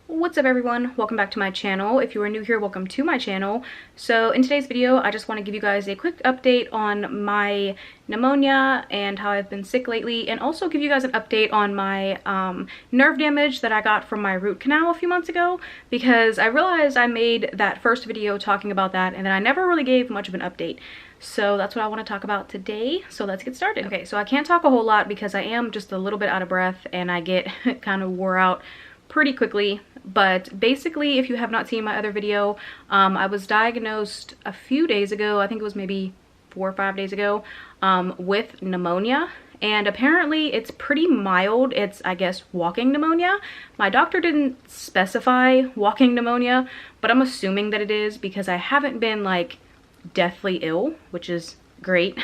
What's up everyone, welcome back to my channel. If you are new here, welcome to my channel. So in today's video I just want to give you guys a quick update on my pneumonia and how I've been sick lately, and also give you guys an update on my nerve damage that I got from my root canal a few months ago, because I realized I made that first video talking about that and then I never really gave much of an update. So that's what I want to talk about today, so let's get started. Okay, so I can't talk a whole lot because I am just a little bit out of breath and I get kind of wore out pretty quickly. But basically, if you have not seen my other video, I was diagnosed a few days ago, I think it was maybe 4 or 5 days ago, with pneumonia. And apparently it's pretty mild. It's, I guess, walking pneumonia. My doctor didn't specify walking pneumonia, but I'm assuming that it is because I haven't been like deathly ill, which is great.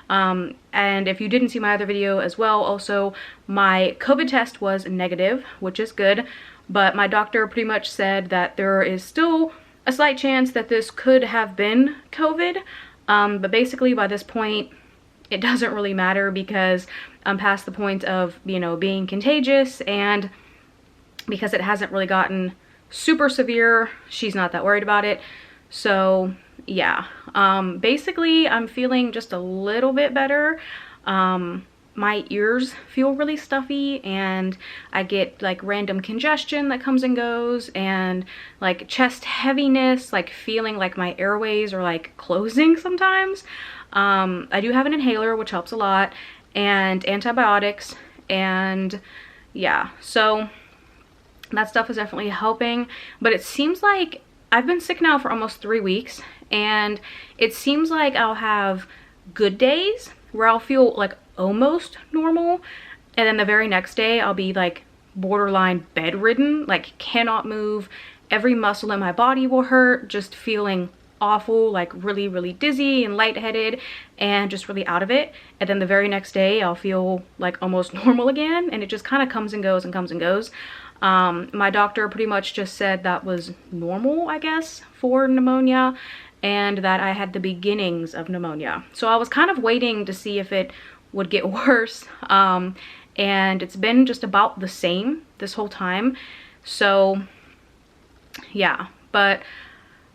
And if you didn't see my other video as well, also my COVID test was negative, which is good. But my doctor pretty much said that there is still a slight chance that this could have been COVID. But basically by this point, it doesn't really matter because I'm past the point of, you know, being contagious, and because it hasn't really gotten super severe, she's not that worried about it. So yeah, basically I'm feeling just a little bit better. My ears feel really stuffy and I get like random congestion that comes and goes, and like chest heaviness, like feeling like my airways are like closing sometimes. I do have an inhaler, which helps a lot, and antibiotics, and yeah, so that stuff is definitely helping. But it seems like I've been sick now for almost 3 weeks, and it seems like I'll have good days where I'll feel like almost normal, and then the very next day I'll be like borderline bedridden, like cannot move, every muscle in my body will hurt, just feeling awful, like really dizzy and lightheaded and just really out of it. And then the very next day I'll feel like almost normal again, and it just kind of comes and goes and comes and goes. My doctor pretty much just said that was normal, I guess, for pneumonia, and that I had the beginnings of pneumonia. So I was kind of waiting to see if it would get worse, and it's been just about the same this whole time. So yeah, but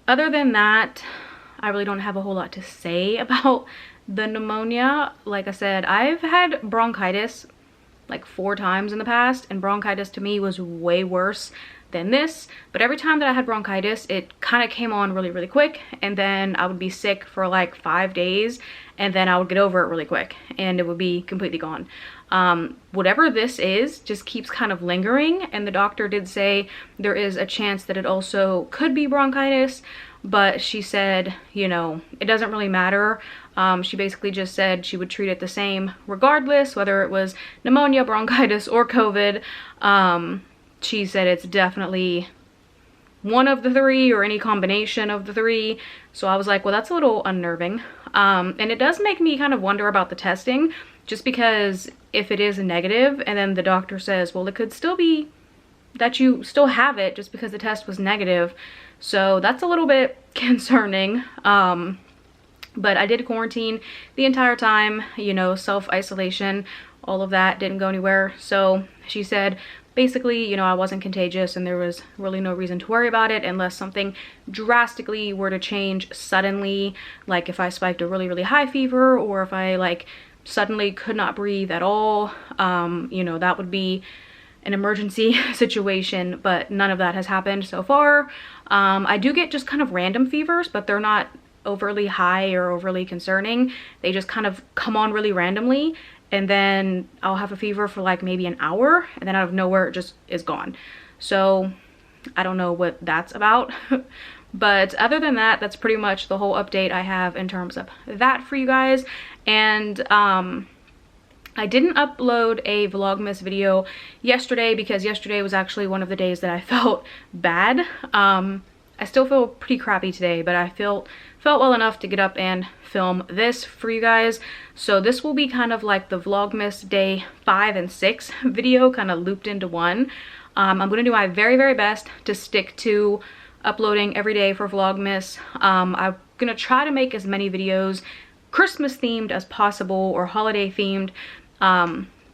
other than that, I really don't have a whole lot to say about the pneumonia. Like I said, I've had bronchitis like 4 times in the past, and bronchitis to me was way worse than this. But every time that I had bronchitis, it kind of came on really quick, and then I would be sick for like 5 days, and then I would get over it really quick and it would be completely gone. Whatever this is just keeps kind of lingering, and the doctor did say there is a chance that it also could be bronchitis, but she said, you know, it doesn't really matter. She basically just said she would treat it the same regardless, whether it was pneumonia, bronchitis, or COVID. She said it's definitely one of the 3 or any combination of the 3. So I was like, well, that's a little unnerving. And it does make me kind of wonder about the testing, just because if it is a negative and then the doctor says, well, it could still be that you still have it just because the test was negative. So that's a little bit concerning. But I did quarantine the entire time, you know, self-isolation, all of that didn't go anywhere. So she said basically, you know, I wasn't contagious and there was really no reason to worry about it unless something drastically were to change suddenly, like if I spiked a really high fever, or if I like suddenly could not breathe at all. You know, that would be an emergency situation, but none of that has happened so far. I do get just kind of random fevers, but they're not overly high or overly concerning. They just kind of come on really randomly, and then I'll have a fever for like maybe an hour, and then out of nowhere it just is gone. So I don't know what that's about. But other than that, that's pretty much the whole update I have in terms of that for you guys. And I didn't upload a Vlogmas video yesterday because yesterday was actually one of the days that I felt bad. I still feel pretty crappy today, but I felt well enough to get up and film this for you guys. So this will be kind of like the Vlogmas day 5 and 6 video kind of looped into one. I'm going to do my very best to stick to uploading every day for Vlogmas. I'm going to try to make as many videos Christmas themed as possible, or holiday themed.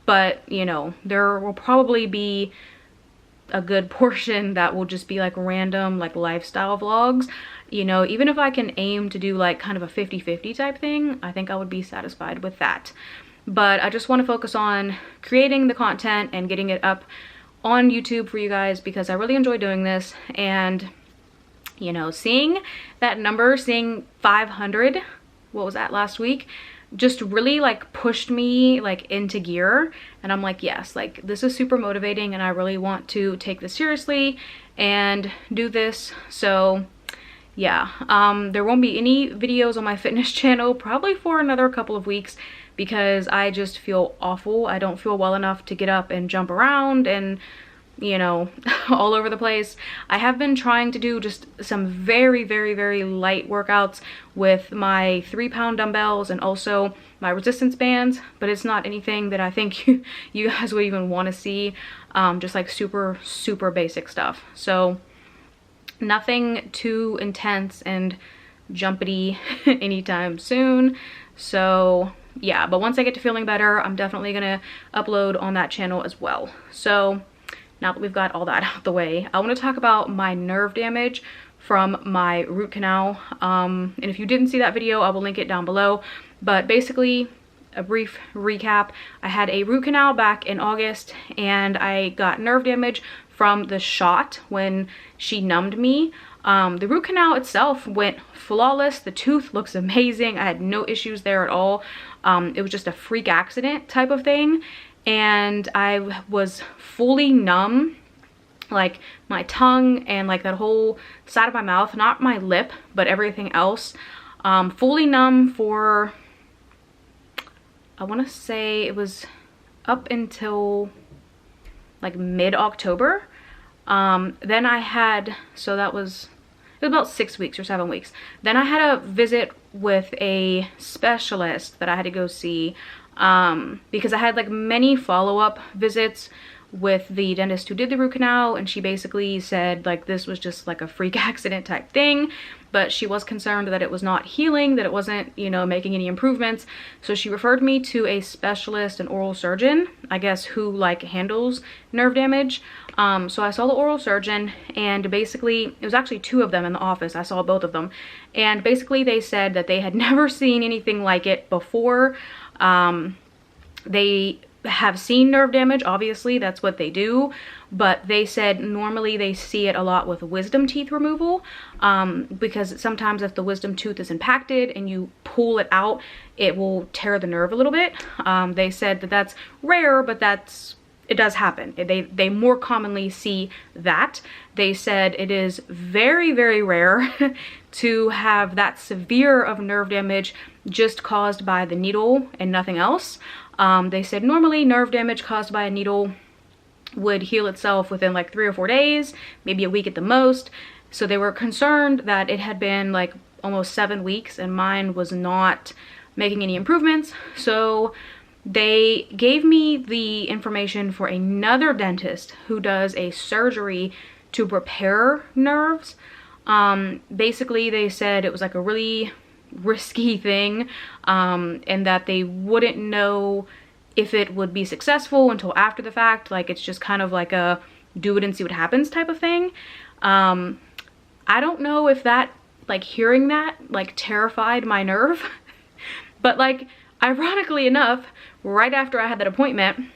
But you know, there will probably be a good portion that will just be like random like lifestyle vlogs. You know, even if I can aim to do like kind of a 50-50 type thing, I think I would be satisfied with that. But I just want to focus on creating the content and getting it up on YouTube for you guys, because I really enjoy doing this. And you know, seeing that number, seeing 500, what was that, last week, just really like pushed me like into gear. And I'm like, yes, like this is super motivating and I really want to take this seriously and do this. So yeah, there won't be any videos on my fitness channel probably for another couple of weeks, because I just feel awful. I don't feel well enough to get up and jump around and, you know, all over the place. I have been trying to do just some very light workouts with my 3-pound dumbbells and also my resistance bands, but it's not anything that I think you guys would even want to see. Just like super basic stuff. So nothing too intense and jumpity anytime soon. So yeah, but once I get to feeling better, I'm definitely gonna upload on that channel as well. So now that we've got all that out the way, I want to talk about my nerve damage from my root canal. And if you didn't see that video, I will link it down below. But basically, a brief recap, I had a root canal back in August and I got nerve damage from the shot when she numbed me. The root canal itself went flawless. The tooth looks amazing. I had no issues there at all. It was just a freak accident type of thing. And I was fully numb, like my tongue and like that whole side of my mouth, not my lip, but everything else. Fully numb for, I want to say it was up until like mid-October. Then I had, so that was, it was about 6 weeks or 7 weeks. Then I had a visit with a specialist that I had to go see, because I had like many follow-up visits with the dentist who did the root canal, and she basically said like this was just like a freak accident type thing, but she was concerned that it was not healing, that it wasn't, you know, making any improvements. So she referred me to a specialist, an oral surgeon, I guess, who like handles nerve damage. So I saw the oral surgeon, and basically it was actually 2 of them in the office. I saw both of them, and basically they said that they had never seen anything like it before. They have seen nerve damage, obviously that's what they do, but they said normally they see it a lot with wisdom teeth removal, because sometimes if the wisdom tooth is impacted and you pull it out, it will tear the nerve a little bit. They said that that's rare, but it does happen. They more commonly see that. They said it is very rare to have that severe of nerve damage just caused by the needle and nothing else. They said normally nerve damage caused by a needle would heal itself within like 3 or 4 days, maybe a week at the most. So they were concerned that it had been like almost 7 weeks and mine was not making any improvements. So they gave me the information for another dentist who does a surgery to repair nerves. Basically they said it was like a really risky thing, and that they wouldn't know if it would be successful until after the fact. Like it's just kind of like a do it and see what happens type of thing. I don't know if that, like hearing that, like terrified my nerve. But like ironically enough, right after I had that appointment,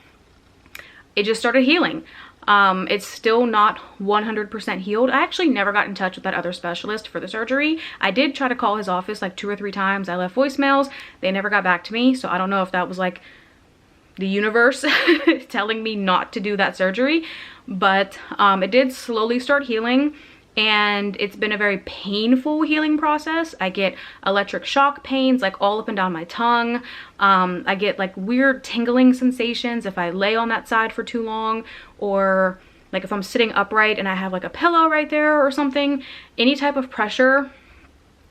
it just started healing. It's still not 100% healed. I actually never got in touch with that other specialist for the surgery. I did try to call his office like 2 or 3 times. I left voicemails. They never got back to me. So I don't know if that was like the universe telling me not to do that surgery. But it did slowly start healing. And it's been a very painful healing process. I get electric shock pains like all up and down my tongue. I get like weird tingling sensations if I lay on that side for too long, or like if I'm sitting upright and I have like a pillow right there or something. Any type of pressure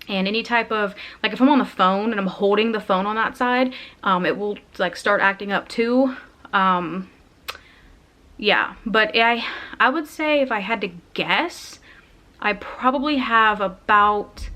and any type of, like if I'm on the phone and I'm holding the phone on that side, it will like start acting up too. Yeah, but I would say if I had to guess, I probably have about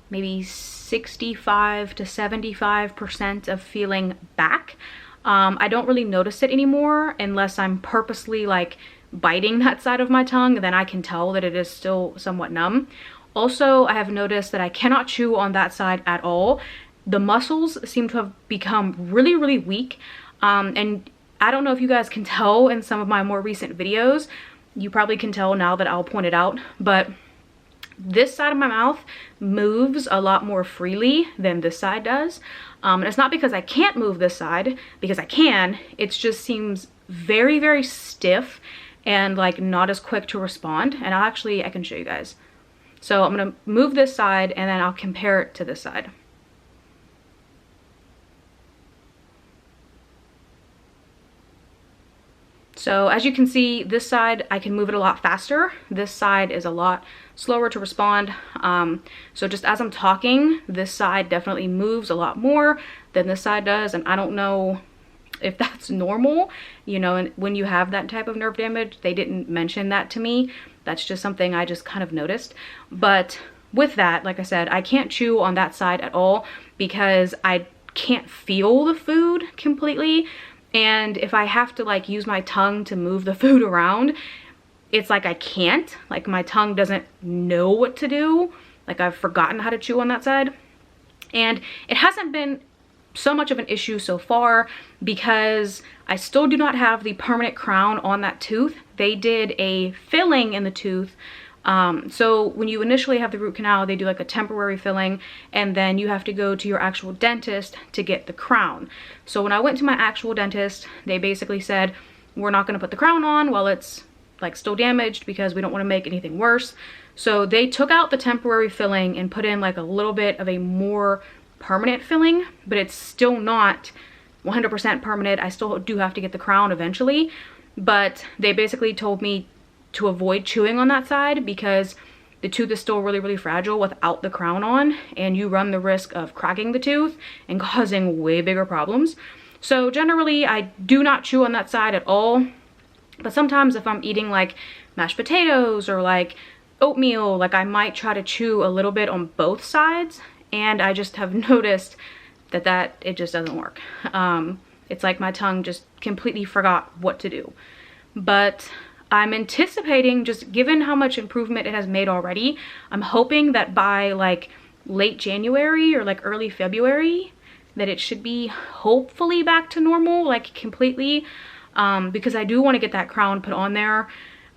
maybe 65 to 75% of feeling back. I don't really notice it anymore unless I'm purposely like biting that side of my tongue, then I can tell that it is still somewhat numb. Also, I have noticed that I cannot chew on that side at all. The muscles seem to have become really, really weak. And I don't know if you guys can tell in some of my more recent videos. You probably can tell now that I'll point it out, but this side of my mouth moves a lot more freely than this side does. And it's not because I can't move this side, because I can. It just seems very, very stiff and like not as quick to respond. And I can show you guys. So I'm gonna move this side and then I'll compare it to this side. So as you can see, this side, I can move it a lot faster. This side is a lot slower to respond. So just as I'm talking, this side definitely moves a lot more than this side does. And I don't know if that's normal, you know, and when you have that type of nerve damage, they didn't mention that to me. That's just something I just kind of noticed. But with that, like I said, I can't chew on that side at all because I can't feel the food completely. And if I have to like use my tongue to move the food around, it's like I can't. Like my tongue doesn't know what to do. Like I've forgotten how to chew on that side. And it hasn't been so much of an issue so far because I still do not have the permanent crown on that tooth. They did a filling in the tooth. So when you initially have the root canal, they do like a temporary filling, and then you have to go to your actual dentist to get the crown. So when I went to my actual dentist, they basically said, we're not going to put the crown on while it's like still damaged because we don't want to make anything worse. So they took out the temporary filling and put in like a little bit of a more permanent filling, but it's still not 100% permanent. I still do have to get the crown eventually, but they basically told me to avoid chewing on that side because the tooth is still really, really fragile without the crown on, and you run the risk of cracking the tooth and causing way bigger problems. So generally, I do not chew on that side at all, but sometimes if I'm eating like mashed potatoes or like oatmeal, like I might try to chew a little bit on both sides, and I just have noticed that it just doesn't work. It's like my tongue just completely forgot what to do. But I'm anticipating, just given how much improvement it has made already, I'm hoping that by like late January or like early February, that it should be hopefully back to normal, like completely, because I do want to get that crown put on there.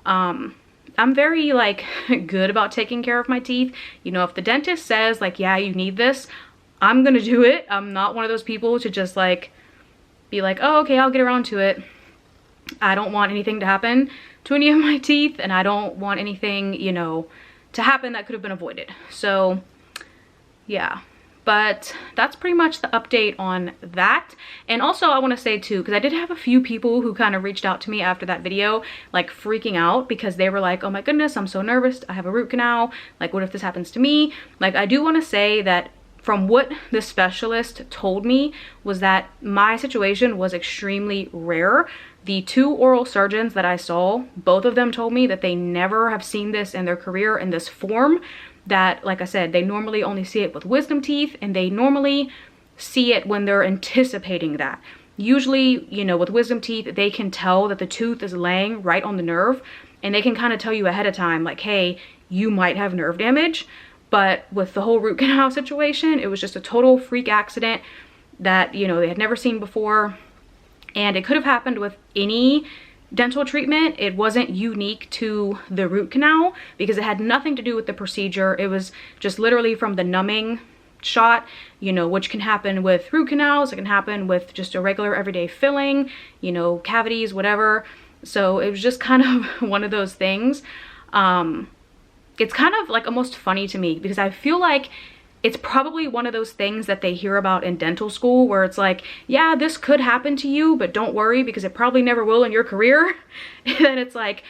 I'm very like good about taking care of my teeth. You know, if the dentist says like, yeah, you need this, I'm gonna do it. I'm not one of those people to just like be like, oh, okay, I'll get around to it. I don't want anything to happen to any of my teeth, and I don't want anything, you know, to happen that could have been avoided. So yeah, but that's pretty much the update on that. And also I want to say too, because I did have a few people who kind of reached out to me after that video, like freaking out because they were like, oh my goodness, I'm so nervous, I have a root canal, like what if this happens to me? Like I do want to say that from what the specialist told me was that my situation was extremely rare. The 2 oral surgeons that I saw, both of them told me that they never have seen this in their career in this form. That, like I said, they normally only see it with wisdom teeth, and they normally see it when they're anticipating that. Usually, you know, with wisdom teeth, they can tell that the tooth is laying right on the nerve, and they can kind of tell you ahead of time, like, hey, you might have nerve damage. But with the whole root canal situation, it was just a total freak accident that, you know, they had never seen before. And it could have happened with any dental treatment. It wasn't unique to the root canal because it had nothing to do with the procedure. It was just literally from the numbing shot, you know, which can happen with root canals. It can happen with just a regular everyday filling, you know, cavities, whatever. So it was just kind of one of those things. It's kind of like almost funny to me because I feel like it's probably one of those things that they hear about in dental school where it's like, yeah, this could happen to you, but don't worry because it probably never will in your career. And then it's like,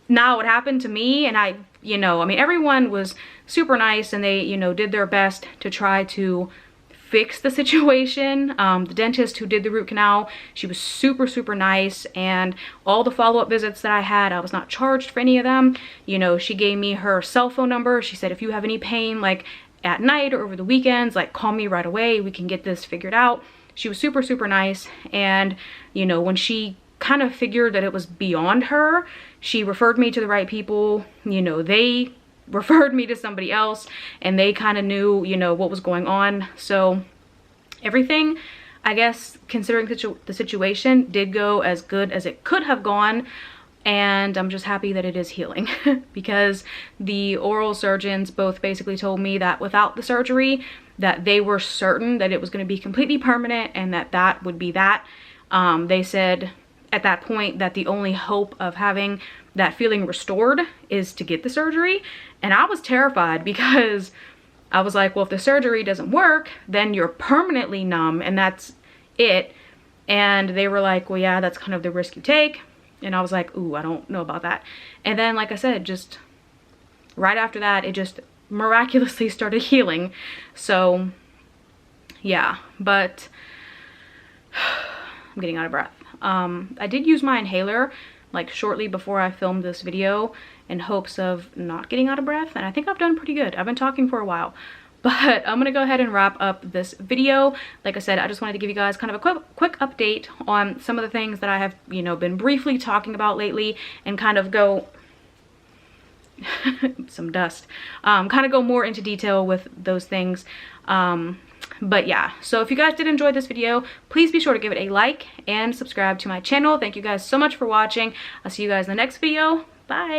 now it happened to me, and I, you know, I mean, everyone was super nice and they, you know, did their best to try to fix the situation. The dentist who did the root canal, she was super, super nice, and all the follow-up visits that I had, I was not charged for any of them. You know, she gave me her cell phone number. She said, if you have any pain, like at night or over the weekends, like call me right away, we can get this figured out. She was super, super nice. And you know, when she kind of figured that it was beyond her. She referred me to the right people, you know, they referred me to somebody else, and they kind of knew, you know, what was going on. So everything, I guess, considering the situation, did go as good as it could have gone. And I'm just happy that it is healing because the oral surgeons both basically told me that without the surgery, that they were certain that it was going to be completely permanent and that that would be that. They said at that point that the only hope of having that feeling restored is to get the surgery. And I was terrified because I was like, well, if the surgery doesn't work, then you're permanently numb and that's it. And they were like, well, yeah, that's kind of the risk you take. And I was like, ooh, I don't know about that. And then, like I said, just right after that, it just miraculously started healing. So yeah, but I'm getting out of breath. I did use my inhaler like shortly before I filmed this video in hopes of not getting out of breath. And I think I've done pretty good. I've been talking for a while. But I'm gonna go ahead and wrap up this video. Like I said, I just wanted to give you guys kind of a quick update on some of the things that I have, you know, been briefly talking about lately, and kind of go some dust, kind of go more into detail with those things. But yeah, so if you guys did enjoy this video, please be sure to give it a like and subscribe to my channel. Thank you guys so much for watching. I'll see you guys in the next video. Bye.